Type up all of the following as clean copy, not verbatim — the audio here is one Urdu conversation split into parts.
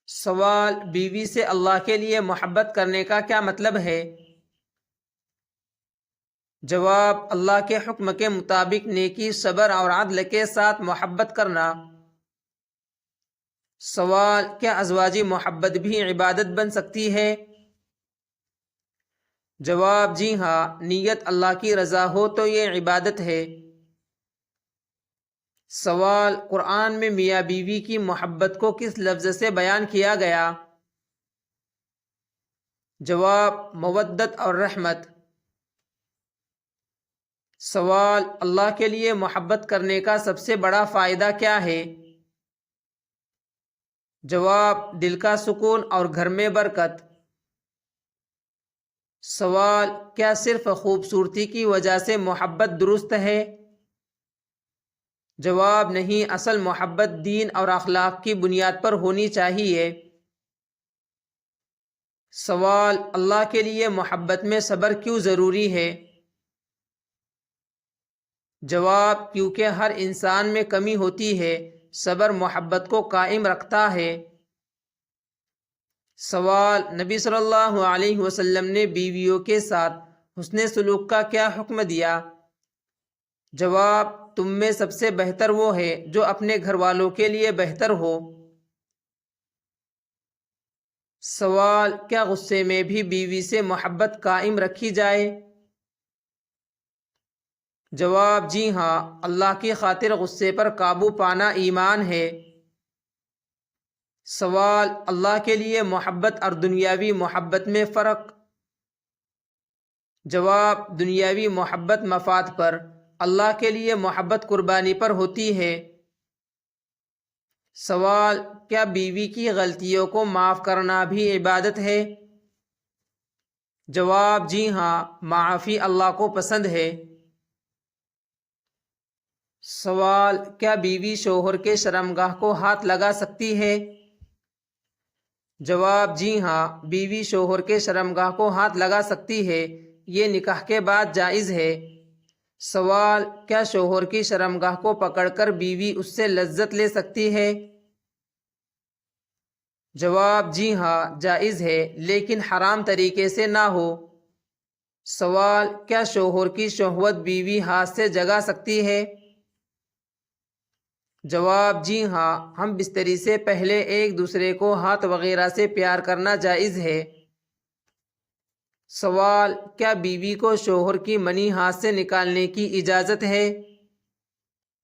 سوال: بیوی سے اللہ کے لیے محبت کرنے کا کیا مطلب ہے؟ جواب: اللہ کے حکم کے مطابق نیکی، صبر اور عدل کے ساتھ محبت کرنا۔ سوال: کیا ازواجی محبت بھی عبادت بن سکتی ہے؟ جواب: جی ہاں، نیت اللہ کی رضا ہو تو یہ عبادت ہے۔ سوال: قرآن میں میاں بیوی کی محبت کو کس لفظ سے بیان کیا گیا؟ جواب: مودت اور رحمت۔ سوال: اللہ کے لیے محبت کرنے کا سب سے بڑا فائدہ کیا ہے؟ جواب: دل کا سکون اور گھر میں برکت۔ سوال: کیا صرف خوبصورتی کی وجہ سے محبت درست ہے؟ جواب: نہیں، اصل محبت دین اور اخلاق کی بنیاد پر ہونی چاہیے۔ سوال: اللہ کے لیے محبت میں صبر کیوں ضروری ہے؟ جواب: کیونکہ ہر انسان میں کمی ہوتی ہے، صبر محبت کو قائم رکھتا ہے۔ سوال: نبی صلی اللہ علیہ وسلم نے بیویوں کے ساتھ حسن سلوک کا کیا حکم دیا؟ جواب: تم میں سب سے بہتر وہ ہے جو اپنے گھر والوں کے لیے بہتر ہو۔ سوال: کیا غصے میں بھی بیوی سے محبت قائم رکھی جائے؟ جواب: جی ہاں، اللہ کی خاطر غصے پر قابو پانا ایمان ہے۔ سوال: اللہ کے لیے محبت اور دنیاوی محبت میں فرق؟ جواب: دنیاوی محبت مفاد پر، اللہ کے لیے محبت قربانی پر ہوتی ہے۔ سوال: کیا بیوی کی غلطیوں کو معاف کرنا بھی عبادت ہے؟ جواب: جی ہاں، معافی اللہ کو پسند ہے۔ سوال: کیا بیوی شوہر کے شرمگاہ کو ہاتھ لگا سکتی ہے؟ جواب: جی ہاں، بیوی شوہر کے شرمگاہ کو ہاتھ لگا سکتی ہے، یہ نکاح کے بعد جائز ہے۔ سوال: کیا شوہر کی شرمگاہ کو پکڑ کر بیوی اس سے لذت لے سکتی ہے؟ جواب: جی ہاں، جائز ہے، لیکن حرام طریقے سے نہ ہو۔ سوال: کیا شوہر کی شہوت بیوی ہاتھ سے جگا سکتی ہے؟ جواب: جی ہاں، ہم بستری سے پہلے ایک دوسرے کو ہاتھ وغیرہ سے پیار کرنا جائز ہے۔ سوال: کیا بیوی کو شوہر کی منی ہاتھ سے نکالنے کی اجازت ہے؟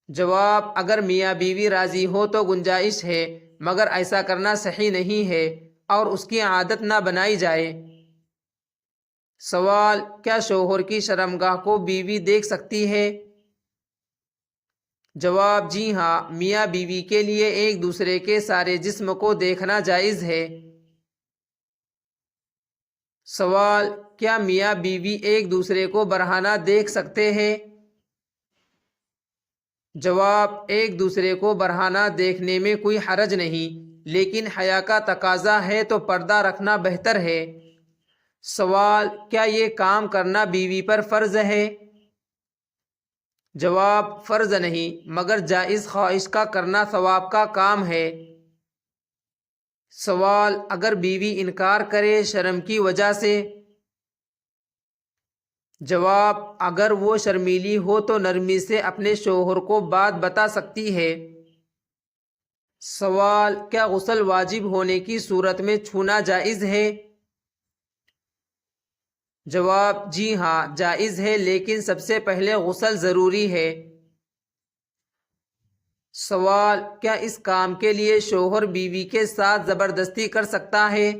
جواب: اگر میاں بیوی راضی ہو تو گنجائش ہے، مگر ایسا کرنا صحیح نہیں ہے اور اس کی عادت نہ بنائی جائے۔ سوال: کیا شوہر کی شرمگاہ کو بیوی دیکھ سکتی ہے؟ جواب: جی ہاں، میاں بیوی کے لیے ایک دوسرے کے سارے جسم کو دیکھنا جائز ہے۔ سوال: کیا میاں بیوی ایک دوسرے کو برہنہ دیکھ سکتے ہیں؟ جواب: ایک دوسرے کو برہنہ دیکھنے میں کوئی حرج نہیں، لیکن حیا کا تقاضا ہے تو پردہ رکھنا بہتر ہے۔ سوال: کیا یہ کام کرنا بیوی پر فرض ہے؟ جواب: فرض نہیں، مگر جائز خواہش کا کرنا ثواب کا کام ہے۔ سوال: اگر بیوی انکار کرے شرم کی وجہ سے؟ جواب: اگر وہ شرمیلی ہو تو نرمی سے اپنے شوہر کو بات بتا سکتی ہے۔ سوال: کیا غسل واجب ہونے کی صورت میں چھونا جائز ہے؟ جواب: جی ہاں، جائز ہے، لیکن سب سے پہلے غسل ضروری ہے۔ سوال: کیا اس کام کے لیے شوہر بیوی کے ساتھ زبردستی کر سکتا ہے؟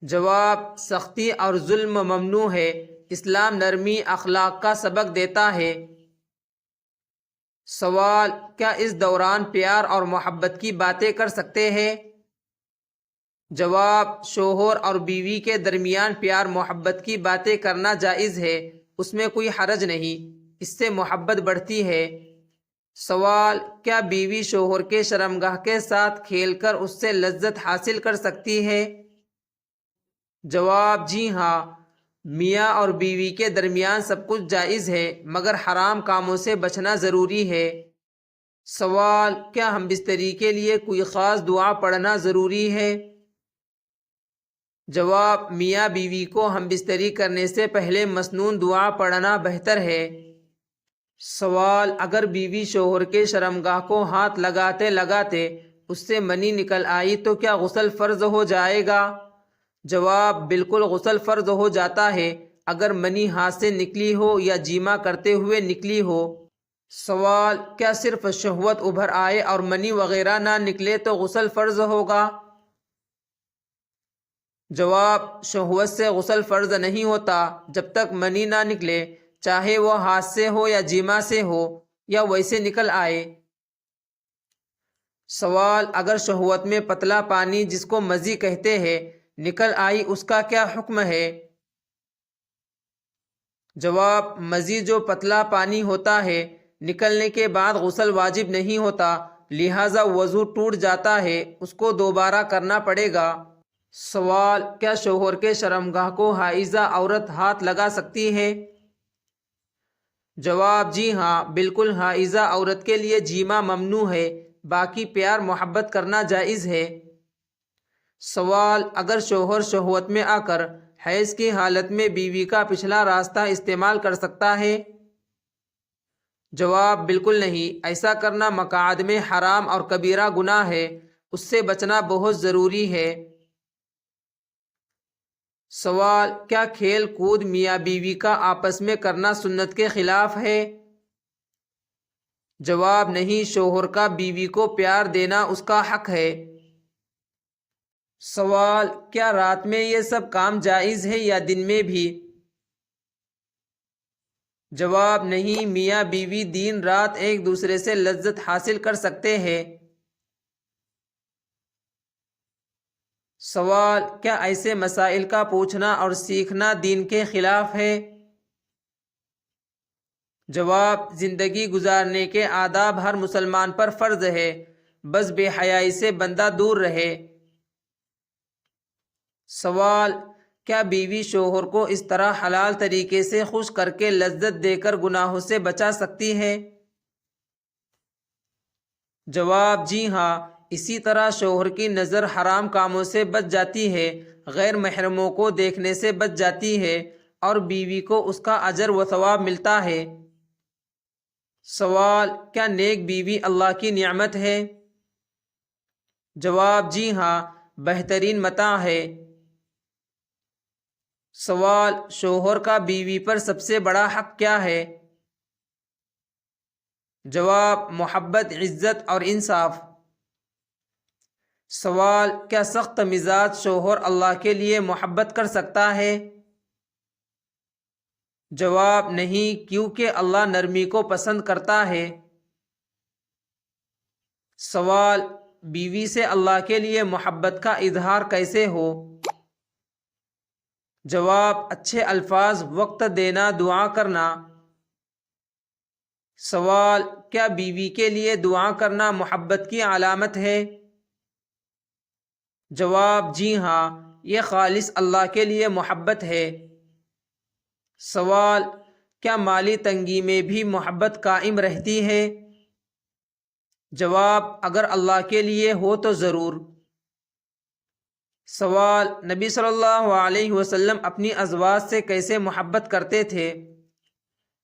جواب: سختی اور ظلم ممنوع ہے، اسلام نرمی اخلاق کا سبق دیتا ہے۔ سوال: کیا اس دوران پیار اور محبت کی باتیں کر سکتے ہیں؟ جواب: شوہر اور بیوی کے درمیان پیار محبت کی باتیں کرنا جائز ہے، اس میں کوئی حرج نہیں، اس سے محبت بڑھتی ہے۔ سوال: کیا بیوی شوہر کے شرمگاہ کے ساتھ کھیل کر اس سے لذت حاصل کر سکتی ہے؟ جواب: جی ہاں، میاں اور بیوی کے درمیان سب کچھ جائز ہے، مگر حرام کاموں سے بچنا ضروری ہے۔ سوال: کیا ہم بستری کے لیے کوئی خاص دعا پڑھنا ضروری ہے؟ جواب: میاں بیوی کو ہم بستری کرنے سے پہلے مسنون دعا پڑھنا بہتر ہے۔ سوال: اگر بیوی شوہر کے شرمگاہ کو ہاتھ لگاتے لگاتے اس سے منی نکل آئی تو کیا غسل فرض ہو جائے گا؟ جواب: بالکل غسل فرض ہو جاتا ہے اگر منی ہاتھ سے نکلی ہو یا جیما کرتے ہوئے نکلی ہو۔ سوال: کیا صرف شہوت ابھر آئے اور منی وغیرہ نہ نکلے تو غسل فرض ہوگا؟ جواب: شہوت سے غسل فرض نہیں ہوتا جب تک منی نہ نکلے، چاہے وہ ہاتھ سے ہو یا جیما سے ہو یا ویسے نکل آئے۔ سوال: اگر شہوت میں پتلا پانی جس کو مزی کہتے ہیں نکل آئی اس کا کیا حکم ہے؟ جواب: مزی جو پتلا پانی ہوتا ہے نکلنے کے بعد غسل واجب نہیں ہوتا، لہٰذا وضو ٹوٹ جاتا ہے، اس کو دوبارہ کرنا پڑے گا۔ سوال: کیا شوہر کے شرمگاہ کو حائضہ عورت ہاتھ لگا سکتی ہے؟ جواب: جی ہاں، بالکل حائضہ عورت کے لیے جیما ممنوع ہے، باقی پیار محبت کرنا جائز ہے۔ سوال: اگر شوہر شہوت میں آ کر حیض کی حالت میں بیوی کا پچھلا راستہ استعمال کر سکتا ہے؟ جواب: بالکل نہیں، ایسا کرنا مقعد میں حرام اور کبیرہ گناہ ہے، اس سے بچنا بہت ضروری ہے۔ سوال: کیا کھیل کود میاں بیوی کا آپس میں کرنا سنت کے خلاف ہے؟ جواب: نہیں، شوہر کا بیوی کو پیار دینا اس کا حق ہے۔ سوال: کیا رات میں یہ سب کام جائز ہے یا دن میں بھی؟ جواب: نہیں، میاں بیوی دن رات ایک دوسرے سے لذت حاصل کر سکتے ہیں۔ سوال: کیا ایسے مسائل کا پوچھنا اور سیکھنا دین کے خلاف ہے؟ جواب: زندگی گزارنے کے آداب ہر مسلمان پر فرض ہے، بس بے حیائی سے بندہ دور رہے۔ سوال: کیا بیوی شوہر کو اس طرح حلال طریقے سے خوش کر کے لذت دے کر گناہوں سے بچا سکتی ہے؟ جواب: جی ہاں، اسی طرح شوہر کی نظر حرام کاموں سے بچ جاتی ہے، غیر محرموں کو دیکھنے سے بچ جاتی ہے اور بیوی کو اس کا اجر و ثواب ملتا ہے۔ سوال: کیا نیک بیوی اللہ کی نعمت ہے؟ جواب: جی ہاں، بہترین متاع ہے۔ سوال: شوہر کا بیوی پر سب سے بڑا حق کیا ہے؟ جواب: محبت، عزت اور انصاف۔ سوال: کیا سخت مزاج شوہر اللہ کے لیے محبت کر سکتا ہے؟ جواب: نہیں، کیونکہ اللہ نرمی کو پسند کرتا ہے۔ سوال: بیوی سے اللہ کے لیے محبت کا اظہار کیسے ہو؟ جواب: اچھے الفاظ، وقت دینا، دعا کرنا۔ سوال: کیا بیوی کے لیے دعا کرنا محبت کی علامت ہے؟ جواب: جی ہاں، یہ خالص اللہ کے لیے محبت ہے۔ سوال: کیا مالی تنگی میں بھی محبت قائم رہتی ہے؟ جواب: اگر اللہ کے لیے ہو تو ضرور۔ سوال: نبی صلی اللہ علیہ وسلم اپنی ازواج سے کیسے محبت کرتے تھے؟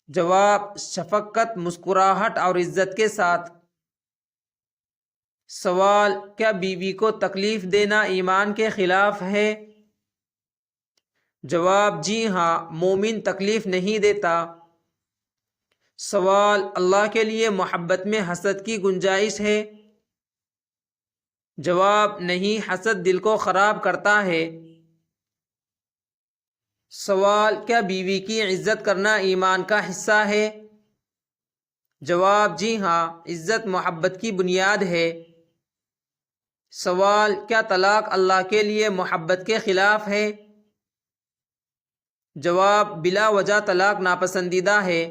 جواب: شفقت، مسکراہٹ اور عزت کے ساتھ۔ سوال: کیا بیوی کو تکلیف دینا ایمان کے خلاف ہے؟ جواب: جی ہاں، مومن تکلیف نہیں دیتا۔ سوال: اللہ کے لیے محبت میں حسد کی گنجائش ہے؟ جواب: نہیں، حسد دل کو خراب کرتا ہے۔ سوال: کیا بیوی کی عزت کرنا ایمان کا حصہ ہے؟ جواب: جی ہاں، عزت محبت کی بنیاد ہے۔ سوال: کیا طلاق اللہ کے لیے محبت کے خلاف ہے؟ جواب: بلا وجہ طلاق ناپسندیدہ ہے۔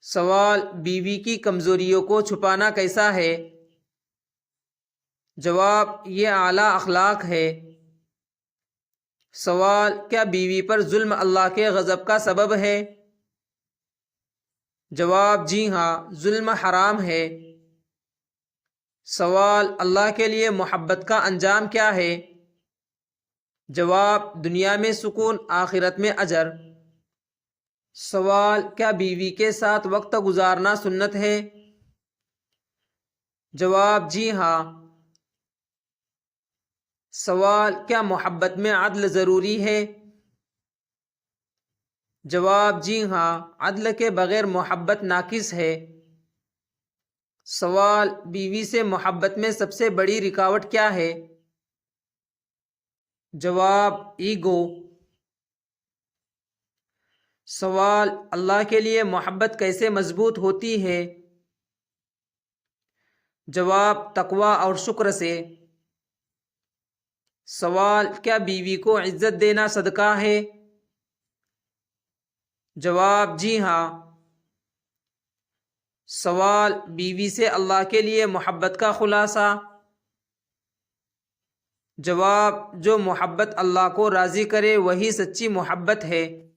سوال: بیوی کی کمزوریوں کو چھپانا کیسا ہے؟ جواب: یہ اعلیٰ اخلاق ہے۔ سوال: کیا بیوی پر ظلم اللہ کے غضب کا سبب ہے؟ جواب جی ہاں، ظلم حرام ہے۔ سوال اللہ کے لیے محبت کا انجام کیا ہے؟ جواب دنیا میں سکون، آخرت میں اجر۔ سوال کیا بیوی کے ساتھ وقت گزارنا سنت ہے؟ جواب جی ہاں۔ سوال کیا محبت میں عدل ضروری ہے؟ جواب جی ہاں، عدل کے بغیر محبت ناقص ہے۔ سوال بیوی سے محبت میں سب سے بڑی رکاوٹ کیا ہے؟ جواب ایگو۔ سوال اللہ کے لیے محبت کیسے مضبوط ہوتی ہے؟ جواب تقوی اور شکر سے۔ سوال کیا بیوی کو عزت دینا صدقہ ہے؟ جواب جی ہاں۔ سوال بیوی سے اللہ کے لیے محبت کا خلاصہ۔ جواب جو محبت اللہ کو راضی کرے وہی سچی محبت ہے۔